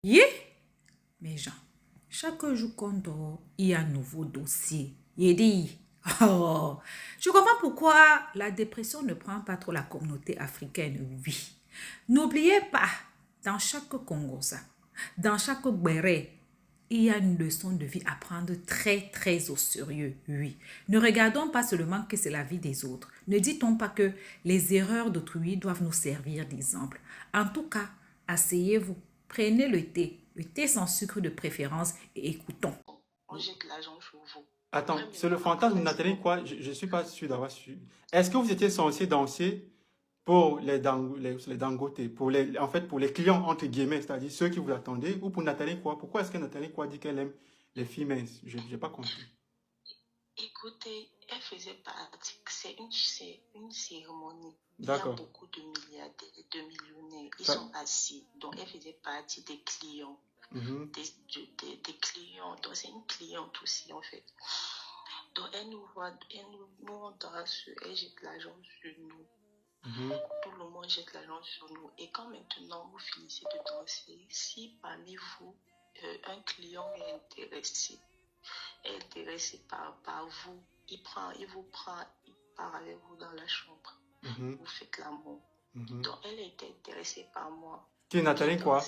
Yeah, mes gens, chaque jour qu'on dort, il y a un nouveau dossier. Il dit, oh, je comprends pourquoi la dépression ne prend pas trop la communauté africaine, oui. N'oubliez pas, dans chaque Congosa, dans chaque Béré, il y a une leçon de vie à prendre très, très au sérieux, oui. Ne regardons pas seulement que c'est la vie des autres. Ne dit-on pas que les erreurs d'autrui doivent nous servir d'exemple. En tout cas, asseyez-vous, prenez le thé sans sucre de préférence et écoutons. On jette l'argent sur vous. Attends, c'est le fantasme de Nathalie quoi? Je ne suis pas sûr d'avoir su. Est-ce que vous étiez censé danser pour les dangotés, en fait, pour les clients, entre guillemets, c'est-à-dire ceux qui vous attendaient, ou pour Nathalie quoi? Pourquoi est-ce que Nathalie quoi dit qu'elle aime les filles minces? Je n'ai pas compris. Écoutez, elle faisait partie, c'est une cérémonie. D'accord. Il y a beaucoup de milliardaires, de millionnaires. Ils Ça- sont assis. Donc, elle faisait partie des clients. Mhm. Des clients. Donc, c'est une cliente aussi, en fait. Donc, elle nous voit, nous on danse, elle jette l'argent sur nous. Mhm. Tout le monde jette l'argent sur nous. Et quand maintenant vous finissez de danser, si parmi vous, un client est intéressé par vous, il vous prend, il part avec vous dans la chambre. Mhm. Vous faites l'amour. Mhm. Donc, elle était intéressée par moi. Qui est Nathalie quoi?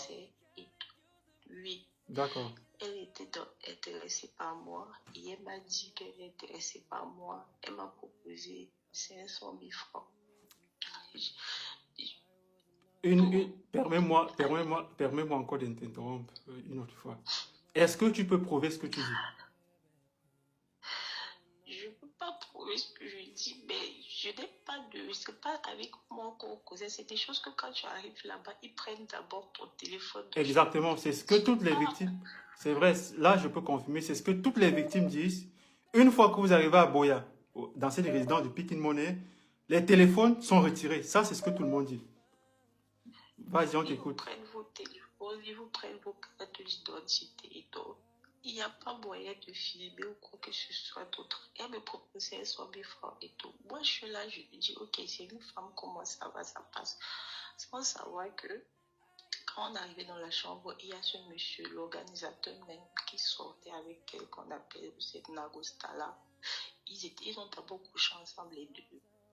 Oui. D'accord. Elle était intéressée par moi et elle m'a dit qu'elle est intéressée par moi. Elle m'a proposé 500 000 francs. Permets-moi encore de t'interrompre une autre fois. Est-ce que tu peux prouver ce que tu dis? Je ne peux pas prouver ce que je dis, mais je n'ai pas de... C'est pas avec moi qu'on causait. C'est des choses que quand tu arrives là-bas, ils prennent d'abord ton téléphone. Exactement, c'est ce que toutes les victimes, c'est vrai, là je peux confirmer, c'est ce que toutes les victimes disent. Une fois que vous arrivez à Boya, dans cette résidence de Pikin Money, les téléphones sont retirés. Ça, c'est ce que tout le monde dit. Vas-y, on Ils vous t'écoute. prennent vos téléphones, ils vous prennent vos cartes d'identité et tout. Il n'y a pas moyen de filmer ou quoi que ce soit d'autre. Elle me proposait 100 000 francs et tout. Moi, je suis là, je lui dis, ok, c'est une femme, comment ça va, ça passe. Sans savoir que quand on arrivait dans la chambre, il y a ce monsieur, l'organisateur même, qui sortait avec elle, qu'on appelle cette Nagostala. Ils ont d'abord couché ensemble, les deux.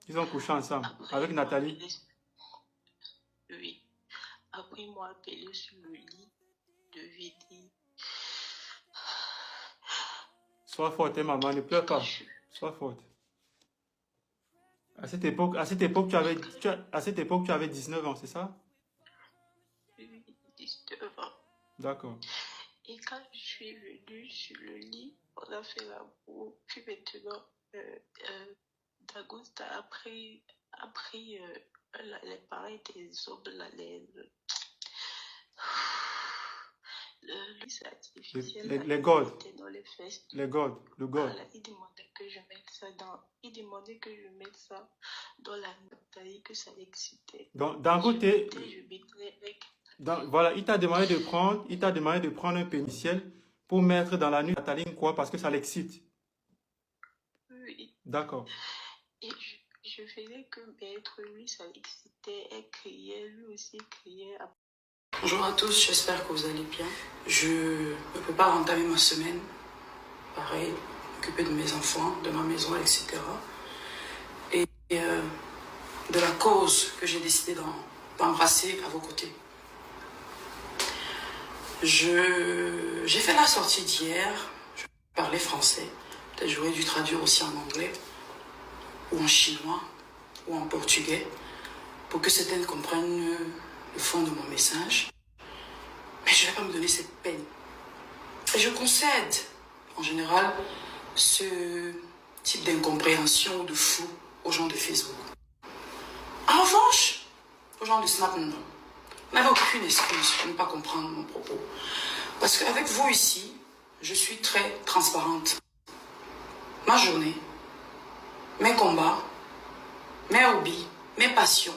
Ils ont couché ensemble. Après, avec Nathalie. Oui. Après, ils m'ont appelé sur le lit de Vidi. Sois forte, hein, maman, ne pleure pas. Sois forte. À cette époque, tu avais 19 ans, c'est ça? Oui, 19 ans. D'accord. Et quand je suis venue sur le lit, on a fait l'amour. Puis maintenant, Dagosta a pris les pareils des hommes, c'est artificiel. Les gold. Dans les fesses. Les gold. Le gold. Voilà, il demandait que je mette ça dans la taille, que ça l'excitait. D'un côté, voilà, il t'a demandé de prendre un pénitiel pour mettre dans la nuit Nathalie quoi, parce que ça l'excite. Oui. D'accord. Et je faisais que mettre lui, ça l'excitait, elle criait, lui aussi criait. Bonjour à tous, j'espère que vous allez bien. Je ne peux pas entamer ma semaine. Pareil, m'occuper de mes enfants, de ma maison, etc. Et de la cause que j'ai décidé d'embrasser à vos côtés. J'ai fait la sortie d'hier, je parlais français. Peut-être j'aurais dû traduire aussi en anglais, ou en chinois, ou en portugais, pour que certaines comprennent le fond de mon message. Mais je ne vais pas me donner cette peine. Et je concède, en général, ce type d'incompréhension ou de flou aux gens de Facebook. En revanche, aux gens de Snap, non. Vous n'avez aucune excuse pour ne pas comprendre mon propos. Parce qu'avec vous ici, je suis très transparente. Ma journée, mes combats, mes hobbies, mes passions,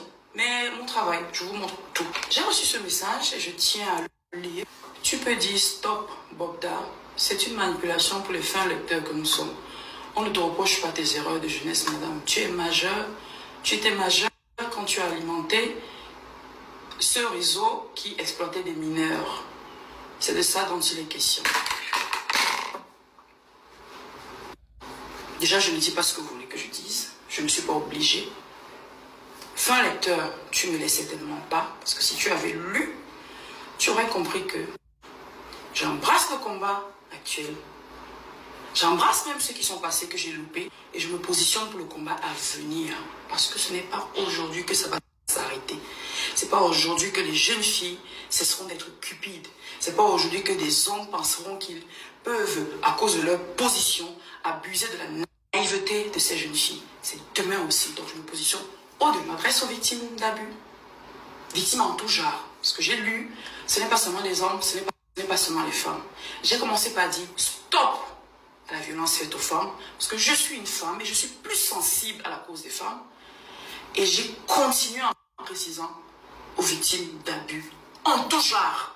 mon travail, je vous montre tout. J'ai reçu ce message et je tiens à le lire. Tu peux dire stop, Bogda. C'est une manipulation pour les fins lecteurs que nous sommes. On ne te reproche pas tes erreurs de jeunesse, madame. Tu es majeure. Tu étais majeure quand tu as alimenté ce réseau qui exploitait des mineurs. C'est de ça dont il est question. Déjà, je ne dis pas ce que vous voulez que je dise. Je ne suis pas obligée. Fin lecteur, tu ne l'es certainement pas. Parce que si tu avais lu, tu aurais compris que j'embrasse le combat actuel. J'embrasse même ceux qui sont passés, que j'ai loupés. Et je me positionne pour le combat à venir. Parce que ce n'est pas aujourd'hui que ça va s'arrêter. C'est pas aujourd'hui que les jeunes filles cesseront d'être cupides. C'est pas aujourd'hui que des hommes penseront qu'ils peuvent, à cause de leur position, abuser de la naïveté de ces jeunes filles. C'est demain aussi. Donc je me positionne au-delà. Je m'adresse aux victimes d'abus. Victimes en tout genre. Ce que j'ai lu, ce n'est pas seulement les hommes, ce n'est pas seulement les femmes. J'ai commencé par dire stop à la violence faite aux femmes. Parce que je suis une femme et je suis plus sensible à la cause des femmes. Et j'ai continué en précisant aux victimes d'abus en tout genre.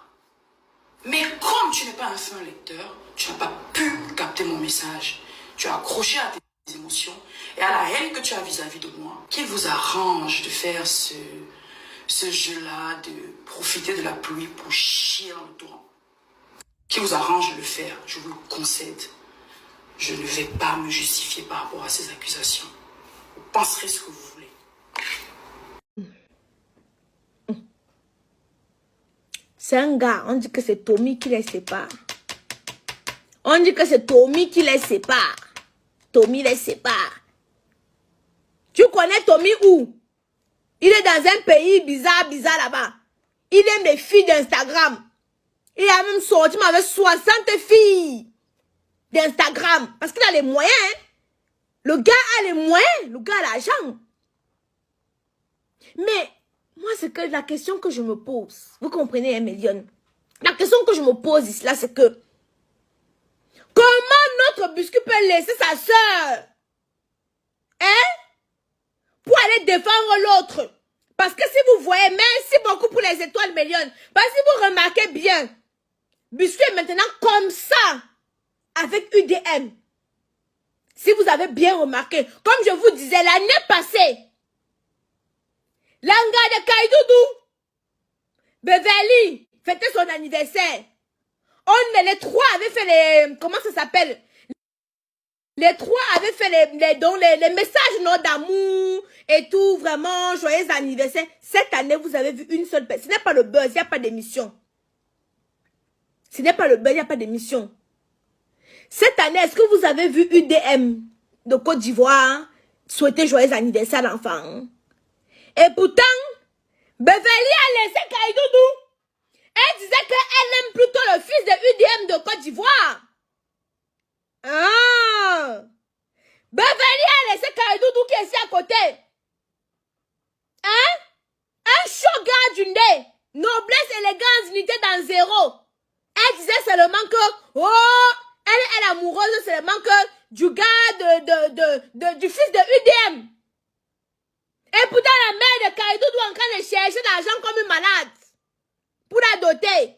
Mais comme tu n'es pas un fin lecteur, tu n'as pas pu capter mon message. Tu as accroché à tes émotions et à la haine que tu as vis-à-vis de moi. Qu'il vous arrange de faire ce jeu-là, de profiter de la pluie pour chier dans le torrent. Qu'il vous arrange de le faire, je vous le concède. Je ne vais pas me justifier par rapport à ces accusations. Vous penserez ce que vous voulez. C'est un gars, on dit que c'est Tommy qui les sépare. On dit que c'est Tommy qui les sépare. Tommy les sépare. Tu connais Tommy où? Il est dans un pays bizarre là-bas. Il aime les filles d'Instagram. Il a même sorti avec 60 filles d'Instagram. Parce qu'il a les moyens. Hein? Le gars a les moyens. Le gars a l'argent. Mais moi, c'est que la question que je me pose. Vous comprenez, hein, Mélione? La question que je me pose ici, là, c'est que comment notre biscuit peut laisser sa soeur, hein, pour aller défendre l'autre? Parce que si vous voyez, merci beaucoup pour les étoiles, Mélione. Parce que si vous remarquez bien, biscuit est maintenant comme ça, avec UDM. Si vous avez bien remarqué, comme je vous disais, l'année passée, l'anga de Kaidoudou, Beverly, fêtait son anniversaire. Les trois avaient fait les... Comment ça s'appelle? Les trois avaient fait les messages d'amour et tout, vraiment, joyeux anniversaire. Cette année, vous avez vu une seule personne. Ce n'est pas le buzz, il n'y a pas d'émission. Ce n'est pas le buzz, il n'y a pas d'émission. Cette année, est-ce que vous avez vu UDM de Côte d'Ivoire souhaiter joyeux anniversaire à l'enfant? Et pourtant, Beverly a laissé Kaidoudou. Elle disait qu'elle aime plutôt le fils de UDM de Côte d'Ivoire. Ah! Beverly a laissé Kaidoudou qui est ici à côté. Hein? Un show gars du nez. Noblesse, élégance, unité dans zéro. Elle disait seulement que, oh, elle est amoureuse seulement que du gars du fils de UDM. Et pourtant, la mère de Kaidoudou est en train de chercher de l'argent comme une malade. Pour la doter.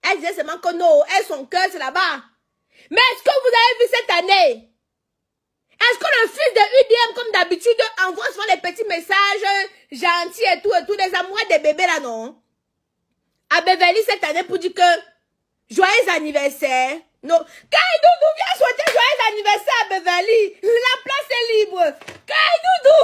Elle disait seulement que non, elle, son cœur, c'est là-bas. Mais est-ce que vous avez vu cette année? Est-ce que le fils de UDM, comme d'habitude, envoie souvent des petits messages gentils et tout, des amoureux des bébés là, non? À Beverly cette année pour dire que joyeux anniversaire. Non. Kaidoudou, viens souhaiter joyeux anniversaire à Beverly. La place est libre. Kaidoudou.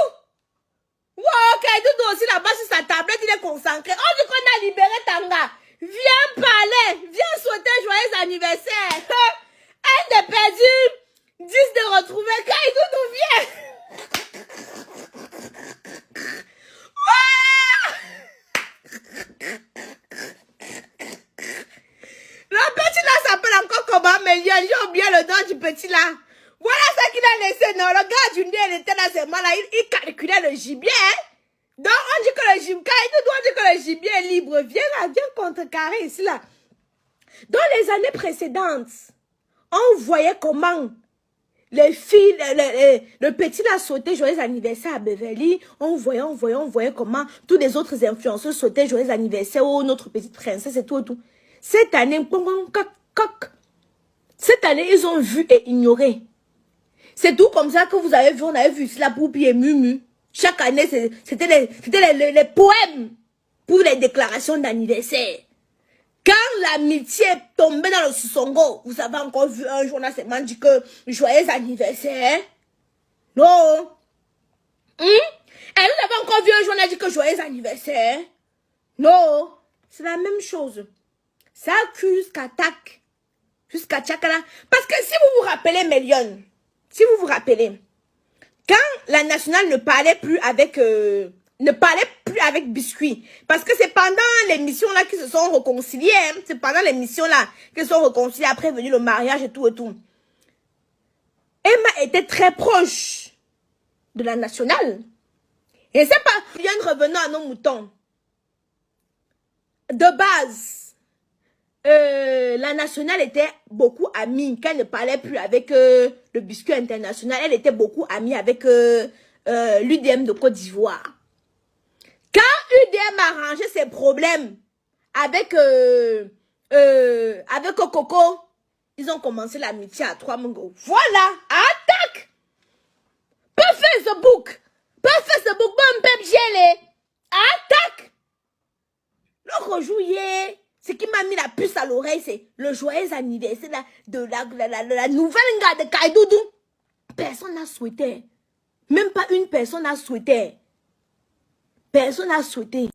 Wow, Kaidoudou aussi là-bas sur sa tablette, il est concentré. On dit qu'on a libéré Tanga. Viens parler. Viens souhaiter joyeux anniversaire. Un de perdu, 10 de retrouver. Kaidoudou, viens. Le petit là s'appelle encore comment, Méliane? J'ai oublié le nom du petit là. Voilà ce qu'il a laissé. Non, le gars du nez, il était là seulement là. Il calculait le gibier. Hein? Donc, on dit que le gibier, on dit que le gibier est libre. Viens là, viens contrecarrer ici là. Dans les années précédentes, on voyait comment les filles, le petit là sautait joyeux anniversaire à Beverly. On voyait comment tous les autres influenceurs sautaient joyeux anniversaire. Oh, notre petite princesse et tout et tout. Cette année, cette année, ils ont vu et ignoré. C'est tout comme ça que vous avez vu, on avait vu la poupée et Mumu. Chaque année, c'était les poèmes pour les déclarations d'anniversaire. Quand l'amitié est tombée dans le Sissongo, vous avez encore vu un journal seulement dit que joyeux anniversaire? Non. Et vous avez encore vu un journal dit que joyeux anniversaire? Non. C'est la même chose. Ça accuse jusqu'à Tac. Jusqu'à Tchakala. Parce que si vous vous rappelez, Mélion, si vous vous rappelez, quand la nationale ne parlait plus avec Biscuit, parce que c'est pendant l'émission là qu'ils se sont réconciliés, hein, c'est pendant l'émission là qu'ils se sont réconciliés, après est venu le mariage et tout et tout. Emma était très proche de la nationale. Et c'est pas, bien revenant à nos moutons. De base, la nationale était beaucoup amie. Quand elle ne parlait plus avec le Biscuit international, elle était beaucoup amie avec l'UDM de Côte d'Ivoire. Quand UDM a arrangé ses problèmes avec Coco, ils ont commencé l'amitié à 3 mongo. Voilà, attaque! Pas Facebook, bon pep gelé. Attaque! Le rejouillé. Ce qui m'a mis la puce à l'oreille, c'est le joyeux anniversaire de la nouvelle gare de Kaidoudou. Personne n'a souhaité. Même pas une personne n'a souhaité. Personne n'a souhaité.